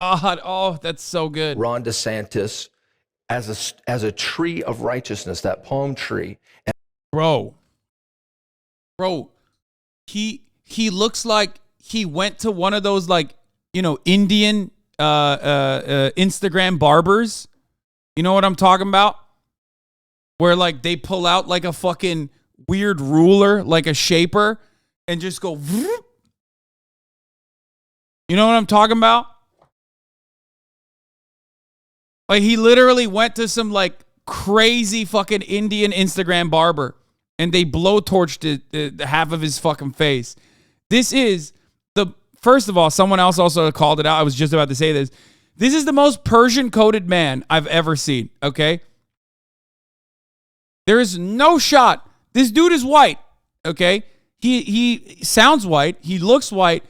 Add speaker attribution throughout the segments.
Speaker 1: Oh, that's so good.
Speaker 2: Ron DeSantis as a tree of righteousness, that palm tree. And
Speaker 1: Bro, he looks like he went to one of those, like, you know, Indian Instagram barbers. You know what I'm talking about? Where like they pull out like a fucking weird ruler, like a shaper, and just go. Vroom. You know what I'm talking about? Like he literally went to some like crazy fucking Indian Instagram barber and they blowtorched the half of his fucking face. This is first of all, someone else also called it out. I was just about to say this. This is the most Persian coated man I've ever seen. Okay. There is no shot. This dude is white. Okay. He sounds white. He looks white.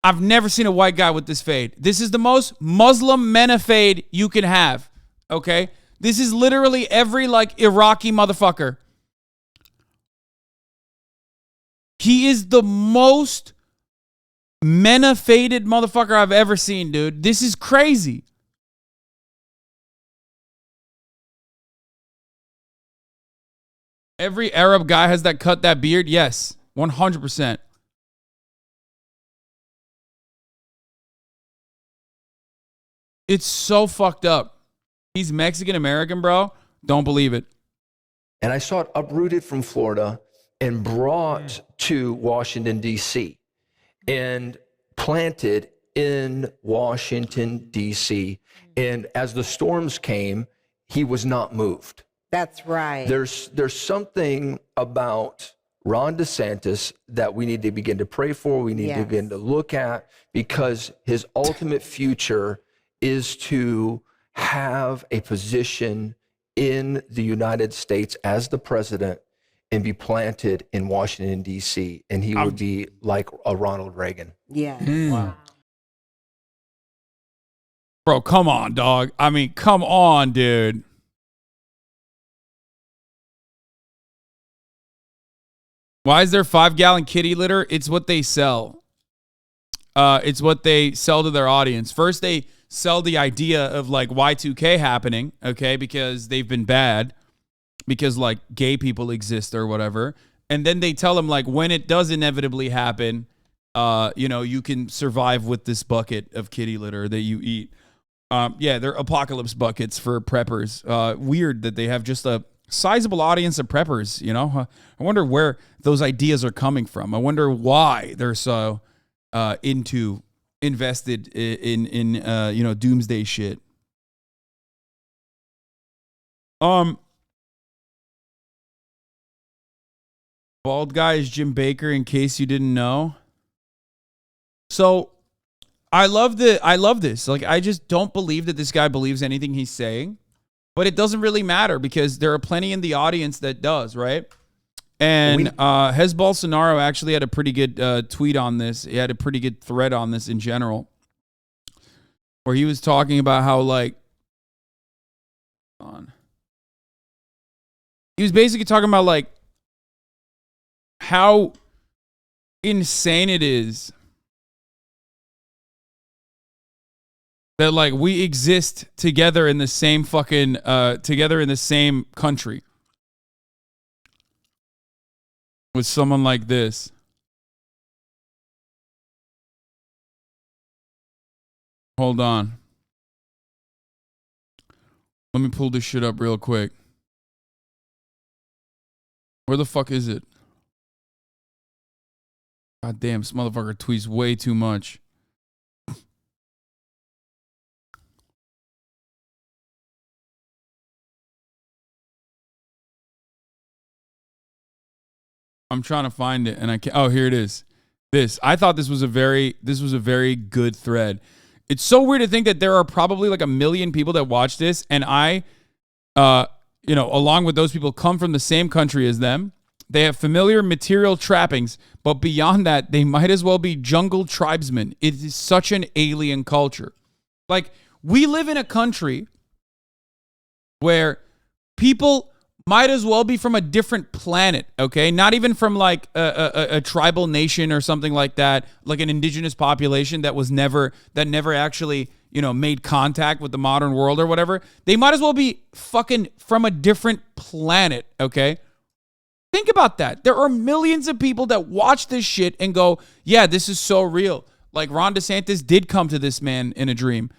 Speaker 1: I've never seen a white guy with this fade. This is the most Muslim mena fade you can have. Okay? This is literally every like Iraqi motherfucker. He is the most mena faded motherfucker I've ever seen, dude. This is crazy. Every Arab guy has that cut, that beard. Yes, 100%. It's so fucked up. He's Mexican American, bro. Don't believe it.
Speaker 2: And I saw it uprooted from Florida and brought to Washington, D.C. and planted in Washington, D.C. And as the storms came, he was not moved.
Speaker 3: That's right.
Speaker 2: There's something about Ron DeSantis that we need to begin to pray for. We need to begin to look at, because his ultimate future is to have a position in the United States as the president and be planted in Washington, D.C. And he would be like a Ronald Reagan.
Speaker 3: Yeah.
Speaker 1: Wow. Bro, come on, dog. I mean, come on, dude. Why is there 5-gallon kitty litter? It's what they sell. It's what they sell to their audience. First, they sell the idea of like Y2K happening, okay, because they've been bad, because like gay people exist or whatever. And then they tell them like when it does inevitably happen, you know, you can survive with this bucket of kitty litter that you eat. Yeah, they're apocalypse buckets for preppers. Weird that they have just a sizable audience of preppers, you know? I wonder where those ideas are coming from. I wonder why they're so invested in you know, doomsday shit. Bald guy is Jim Baker, in case you didn't know. So I love this. Like, I just don't believe that this guy believes anything he's saying, but it doesn't really matter because there are plenty in the audience that does, right? And Hez Bolsonaro actually had a pretty good tweet on this. He had a pretty good thread on this in general, where he was talking about how, like, he was basically talking about, like, how insane it is that, like, we exist together in the same fucking, together in the same country with someone like this. Hold on. Let me pull this shit up real quick. Where the fuck is it? God damn, this motherfucker tweets way too much. I'm trying to find it and I can't. Oh, here it is. I thought this was a very good thread. It's so weird to think that there are probably like 1 million people that watch this, and I, you know, along with those people, come from the same country as them. They have familiar material trappings, but beyond that, they might as well be jungle tribesmen. It is such an alien culture. Like, we live in a country where people might as well be from a different planet, okay? Not even from like a tribal nation or something like that, like an indigenous population that never actually, made contact with the modern world or whatever. They might as well be fucking from a different planet, okay? Think about that. There are millions of people that watch this shit and go, yeah, this is so real. Like Ron DeSantis did come to this man in a dream.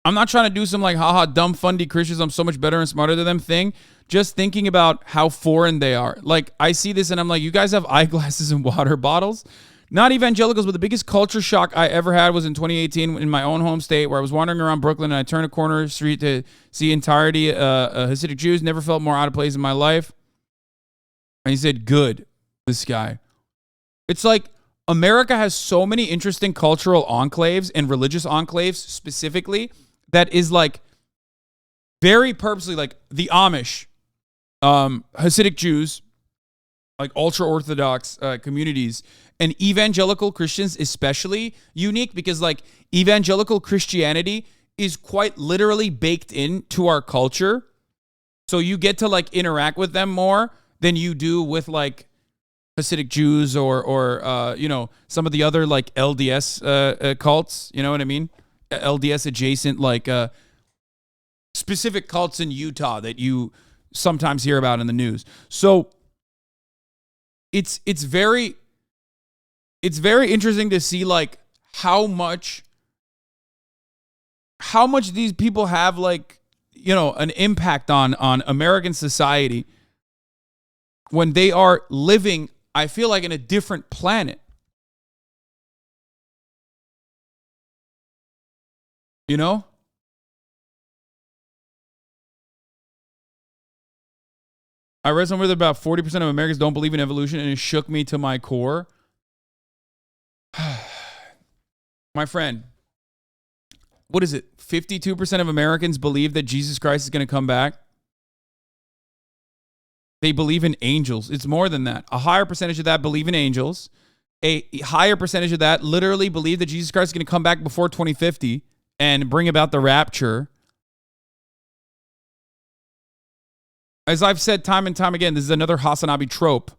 Speaker 1: I'm not trying to do some like, haha, dumb, fundy Christians, I'm so much better and smarter than them thing. Just thinking about how foreign they are. Like, I see this and I'm like, you guys have eyeglasses and water bottles? Not evangelicals, but the biggest culture shock I ever had was in 2018 in my own home state where I was wandering around Brooklyn and I turned a corner street to see entirety Hasidic Jews. Never felt more out of place in my life. And he said, good, this guy. It's like America has so many interesting cultural enclaves and religious enclaves specifically that is like very purposely like the Amish, Hasidic Jews, like ultra-Orthodox communities, and evangelical Christians especially unique because like evangelical Christianity is quite literally baked into our culture. So you get to like interact with them more than you do with like Hasidic Jews or some of the other like LDS cults. You know what I mean? LDS adjacent like specific cults in Utah that you sometimes hear about in the news. So it's very interesting to see like how much these people have like, an impact on American society when they are living, I feel like, in a different planet. I read somewhere that about 40% of Americans don't believe in evolution, and it shook me to my core. My friend, what is it? 52% of Americans believe that Jesus Christ is going to come back. They believe in angels. It's more than that. A higher percentage of that believe in angels. A higher percentage of that literally believe that Jesus Christ is going to come back before 2050 and bring about the rapture. As I've said time and time again, this is another HasanAbi trope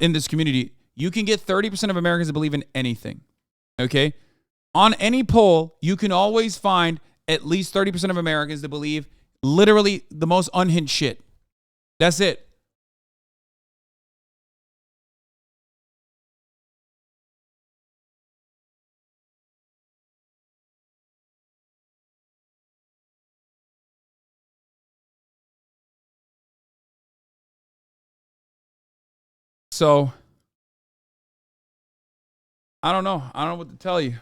Speaker 1: in this community. You can get 30% of Americans to believe in anything, okay? On any poll, you can always find at least 30% of Americans to believe literally the most unhinged shit. That's it. So, I don't know. I don't know what to tell you.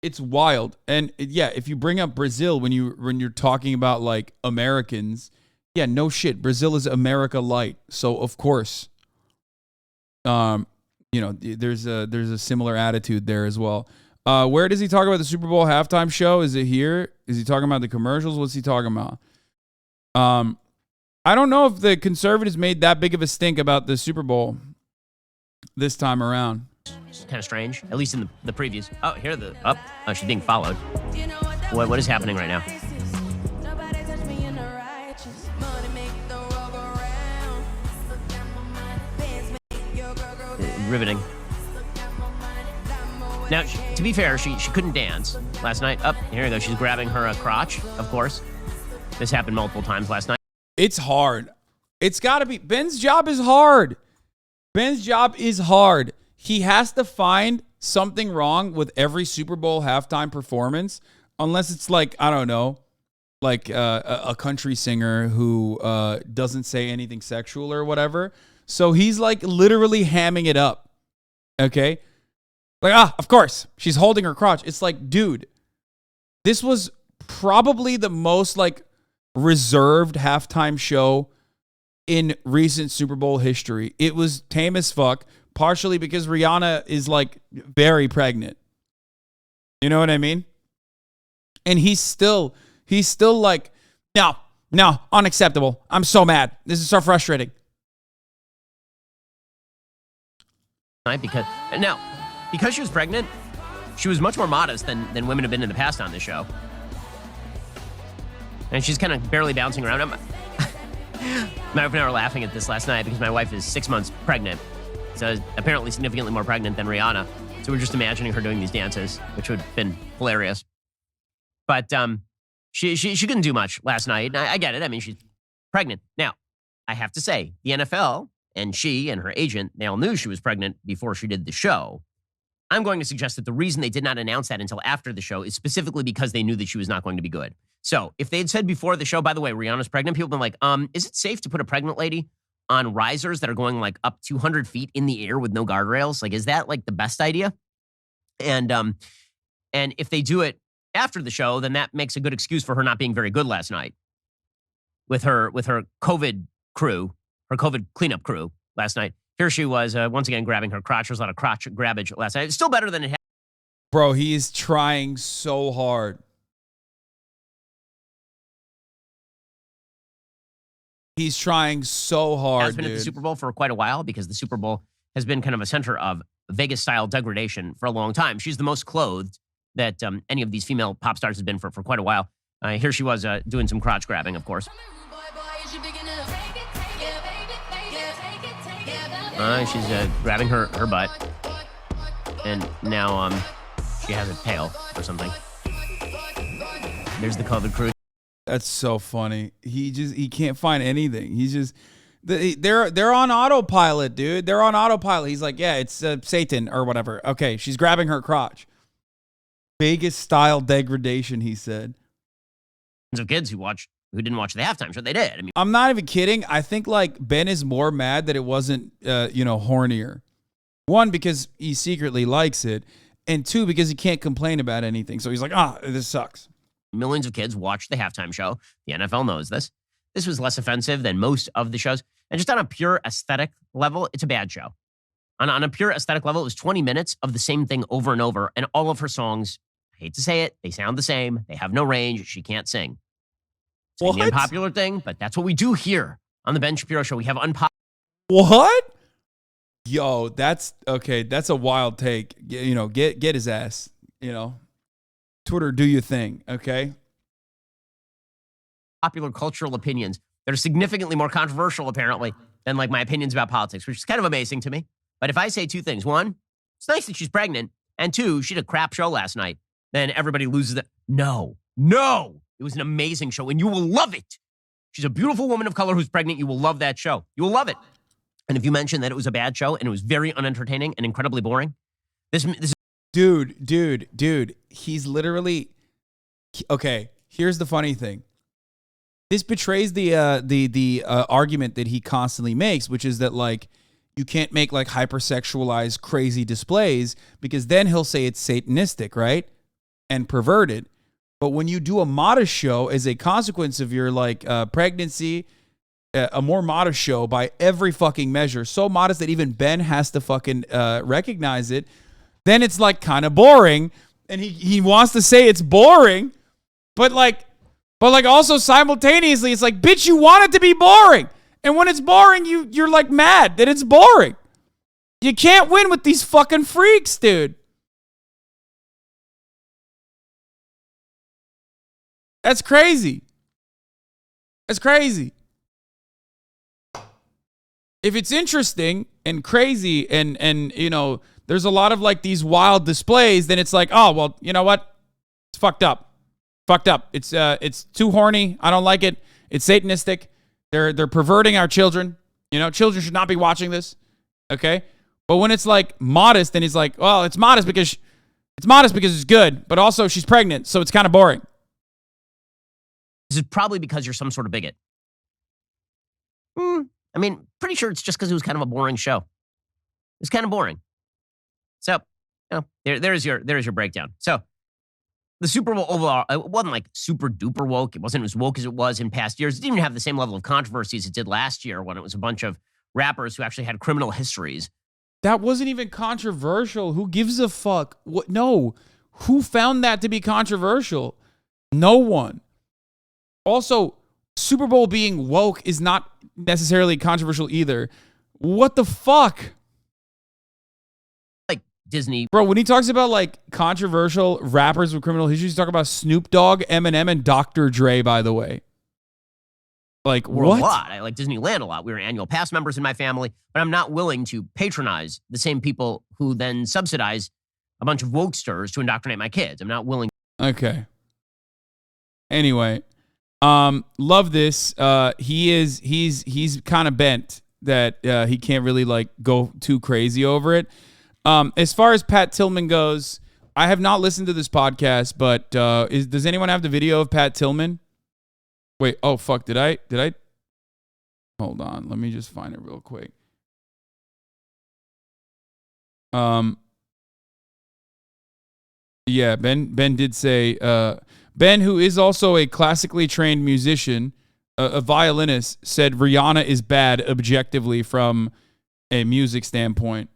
Speaker 1: It's wild. And yeah, if you bring up Brazil when you're talking about like Americans, yeah, no shit. Brazil is America light. So of course, there's a similar attitude there as well. Where does he talk about the Super Bowl halftime show? Is it here? Is he talking about the commercials? What's he talking about? I don't know if the conservatives made that big of a stink about the Super Bowl this time around.
Speaker 3: It's kind of strange, at least in the previews. Oh, here the up. Oh, she's being followed. What is happening right now? Riveting. Now, to be fair, she couldn't dance last night. Up here we go. She's grabbing her crotch, of course. This happened multiple times last night.
Speaker 1: It's hard. It's got to be. Ben's job is hard. Ben's job is hard. He has to find something wrong with every Super Bowl halftime performance, unless it's like, I don't know, like a country singer who doesn't say anything sexual or whatever. So he's like literally hamming it up. Okay? Like, of course, she's holding her crotch. It's like, dude, this was probably the most like reserved halftime show in recent Super Bowl history. It was tame as fuck, partially because Rihanna is like very pregnant. You know what I mean? And he's still like, no, unacceptable. I'm so mad. This is so frustrating.
Speaker 3: Because now, because she was pregnant, she was much more modest than women have been in the past on this show. And she's kind of barely bouncing around. My wife and I were laughing at this last night because my wife is 6 months pregnant. So apparently significantly more pregnant than Rihanna. So we're just imagining her doing these dances, which would have been hilarious. But she couldn't do much last night. I get it. I mean, she's pregnant. Now, I have to say, the NFL and she and her agent, they all knew she was pregnant before she did the show. I'm going to suggest that the reason they did not announce that until after the show is specifically because they knew that she was not going to be good. So if they had said before the show, by the way, Rihanna's pregnant, people have been like, is it safe to put a pregnant lady on risers that are going like up 200 feet in the air with no guardrails? Like, is that like the best idea? And if they do it after the show, then that makes a good excuse for her not being very good last night with her COVID crew, her COVID cleanup crew last night. Here she was once again grabbing her crotch. There was a lot of crotch grabbage last night. It's still better than it had.
Speaker 1: Bro, he is trying so hard. He's trying so hard,
Speaker 3: Has been at the Super Bowl for quite a while because the Super Bowl has been kind of a center of Vegas-style degradation for a long time. She's the most clothed that any of these female pop stars has been for quite a while. Here she was doing some crotch grabbing, of course. She's grabbing her butt. And now she has a tail or something. There's the COVID crew.
Speaker 1: That's so funny. He can't find anything. He's just they're on autopilot, dude. They're on autopilot. He's like, yeah, it's Satan or whatever. Okay, she's grabbing her crotch. Vegas style degradation, he said.
Speaker 3: Of kids who didn't watch the halftime show, they did. I mean,
Speaker 1: I'm not even kidding. I think like Ben is more mad that it wasn't hornier. One, because he secretly likes it, and two, because he can't complain about anything. So he's like, this sucks.
Speaker 3: Millions of kids watched the halftime show. The NFL knows this. This was less offensive than most of the shows. And just on a pure aesthetic level, it's a bad show. On a pure aesthetic level, it was 20 minutes of the same thing over and over. And all of her songs, I hate to say it, they sound the same. They have no range. She can't sing. It's an unpopular thing, but that's what we do here on the Ben Shapiro Show. We have unpopular.
Speaker 1: What? Yo, that's okay. That's a wild take. Get his ass. Twitter, do your thing, okay?
Speaker 3: Popular cultural opinions that are significantly more controversial, apparently, than like my opinions about politics, which is kind of amazing to me. But if I say two things, one, it's nice that she's pregnant, and two, she did a crap show last night, then everybody loses it. No, it was an amazing show, and you will love it. She's a beautiful woman of color who's pregnant. You will love that show. You will love it. And if you mention that it was a bad show and it was very unentertaining and incredibly boring, this
Speaker 1: Dude, he's literally okay. Here's the funny thing. This betrays the argument that he constantly makes, which is that like you can't make like hypersexualized crazy displays because then he'll say it's satanistic, right? And perverted. But when you do a modest show as a consequence of your like pregnancy, a more modest show by every fucking measure, so modest that even Ben has to fucking recognize it, then it's like kind of boring. And he wants to say it's boring, but also simultaneously it's like, bitch, you want it to be boring. And when it's boring, you're like mad that it's boring. You can't win with these fucking freaks, dude. That's crazy. That's crazy. If it's interesting and crazy and there's a lot of like these wild displays, then it's like, oh, well, you know what? It's fucked up. It's too horny. I don't like it. It's satanistic. They're perverting our children. Children should not be watching this. Okay? But when it's like modest, then he's like, well, it's modest because it's good, but also she's pregnant, so it's kind of boring.
Speaker 3: This is probably because you're some sort of bigot. I mean, pretty sure it's just because it was kind of a boring show. It was kind of boring. So, there's your breakdown. So, the Super Bowl overall, it wasn't like super duper woke. It wasn't as woke as it was in past years. It didn't even have the same level of controversy as it did last year when it was a bunch of rappers who actually had criminal histories.
Speaker 1: That wasn't even controversial. Who gives a fuck? What? No. Who found that to be controversial? No one. Also, Super Bowl being woke is not necessarily controversial either. What the fuck?
Speaker 3: Like Disney.
Speaker 1: Bro, when he talks about like controversial rappers with criminal histories, he's talking about Snoop Dogg, Eminem, and Dr. Dre, by the way. Like,
Speaker 3: World
Speaker 1: what?
Speaker 3: a lot. I like Disneyland a lot. We were annual pass members in my family, but I'm not willing to patronize the same people who then subsidize a bunch of wokesters to indoctrinate my kids. I'm not willing.
Speaker 1: Okay. Anyway, love this. He's kind of bent that he can't really like go too crazy over it. As far as Pat Tillman goes, I have not listened to this podcast, but does anyone have the video of Pat Tillman? Wait, oh fuck, did I? Hold on, let me just find it real quick. Yeah, Ben did say, Ben, who is also a classically trained musician, a violinist, said Rihanna is bad objectively from a music standpoint.